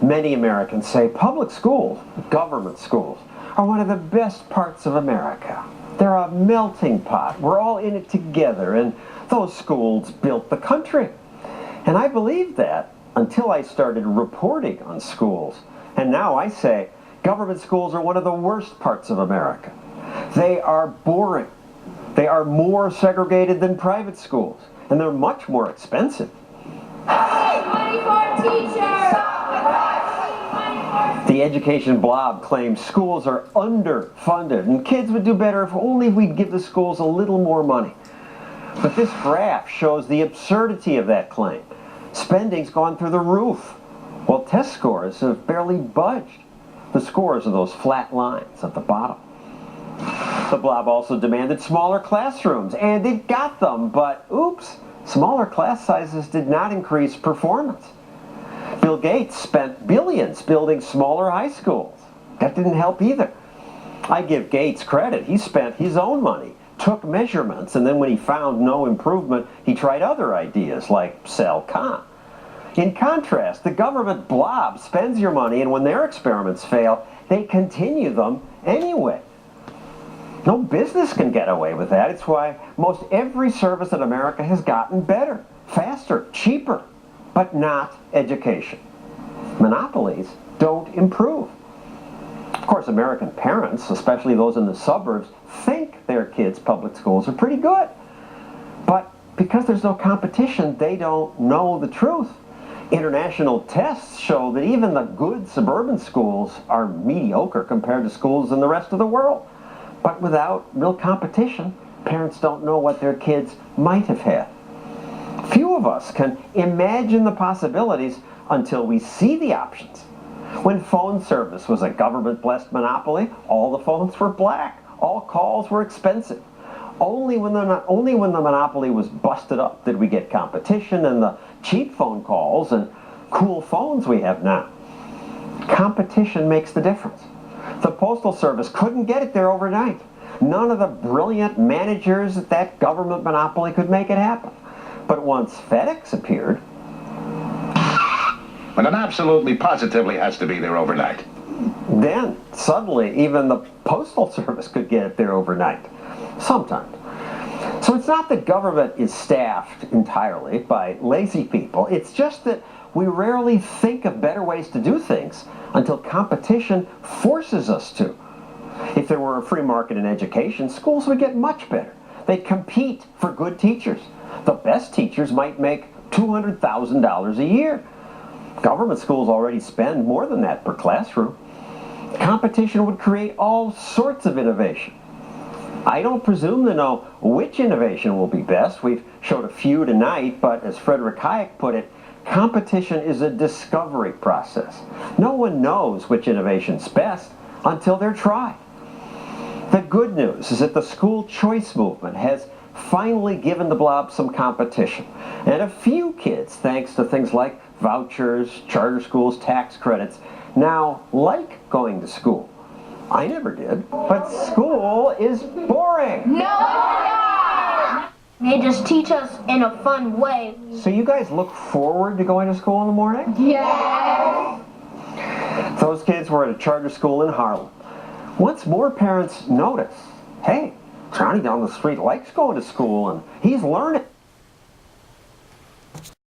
Many Americans say public schools, government schools, are one of the best parts of America. They're a melting pot. We're all in it together, and those schools built the country. And I believed that until I started reporting on schools. And now I say government schools are one of the worst parts of America. They are boring. They are more segregated than private schools, and they're much more expensive. Money for teachers! The education blob claims schools are underfunded, and kids would do better if only we'd give the schools a little more money. But this graph shows the absurdity of that claim. Spending's gone through the roof, while test scores have barely budged. The scores are those flat lines at the bottom. The blob also demanded smaller classrooms, and it got them, but oops, smaller class sizes did not increase performance. Bill Gates spent billions building smaller high schools. That didn't help either. I give Gates credit. He spent his own money, took measurements, and then when he found no improvement, he tried other ideas like cell-con. In contrast, the government blob spends your money, and when their experiments fail, they continue them anyway. No business can get away with that. It's why most every service in America has gotten better, faster, cheaper, but not education. Monopolies don't improve. Of course, American parents, especially those in the suburbs, think their kids' public schools are pretty good. But because there's no competition, they don't know the truth. International tests show that even the good suburban schools are mediocre compared to schools in the rest of the world. But without real competition, parents don't know what their kids might have had. Few of us can imagine the possibilities until we see the options. When phone service was a government-blessed monopoly, all the phones were black. All calls were expensive. Only when the monopoly was busted up did we get competition and the cheap phone calls and cool phones we have now. Competition makes the difference. The Postal Service couldn't get it there overnight. None of the brilliant managers at that government monopoly could make it happen. But once FedEx appeared... When it absolutely positively has to be there overnight. Then, suddenly, even the Postal Service could get it there overnight. Sometimes. So it's not that government is staffed entirely by lazy people. It's just that we rarely think of better ways to do things until competition forces us to. If there were a free market in education, schools would get much better. They'd compete for good teachers. The best teachers might make $200,000 a year. Government schools already spend more than that per classroom. Competition would create all sorts of innovation. I don't presume to know which innovation will be best. We've showed a few tonight, but as Frederick Hayek put it, competition is a discovery process. No one knows which innovation's best until they're tried. The good news is that the school choice movement has finally given the blob some competition. And a few kids, thanks to things like vouchers, charter schools, tax credits, now like going to school. I never did, but school is boring. No! They just teach us in a fun way. So you guys look forward to going to school in the morning? Yes! Those kids were at a charter school in Harlem. Once more parents notice, hey, Johnny down the street likes going to school and he's learning.